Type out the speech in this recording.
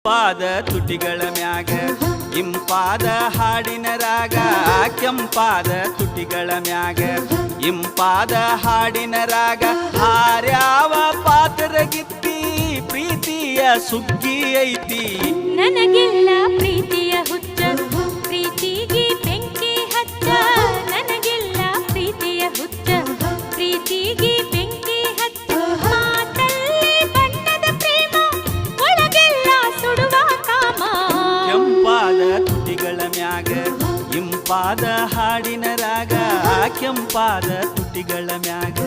ಪಾದ ತುಟಿಗಳ ಮ್ಯಾಗ ಇಂಪಾದ ಹಾಡಿನ ರಾಗ ಕೆಂಪಾದ ತುಟಿಗಳ ಮ್ಯಾಗ ಇಂಪಾದ ಹಾಡಿನ ರಾಗ ಹಾರ್ಯಾವ ಪಾತ್ರಗಿತ್ತಿ ಪ್ರೀತಿಯ ಸುಗ್ಗಿ ಐತಿ ನನಗೆಲ್ಲ ಪ್ರೀತಿಯ ಹುಚ್ಚ ಪ್ರೀತಿಗೆ ಬೆಂಕಿ ಹಚ್ಚ ನನಗೆಲ್ಲ ಪ್ರೀತಿಯ ಹುಚ್ಚ ಪ್ರೀತಿಗೆ ಬೆಂಕಿ ಹಚ್ಚ ಮಾತಲ್ಲಿ ಬಣ್ಣದ ಪ್ರೇಮ ಒಳಗೆಲ್ಲ ಸುಡುವ ಕಾಮ ಕೆಂಪಾದ ತುಟಿಗಳ ಮ್ಯಾಗ ಇಂಪಾದ ಹಾಡಿನ ರಾಗ ಕೆಂಪಾದ ತುಟಿಗಳ ಮ್ಯಾಗ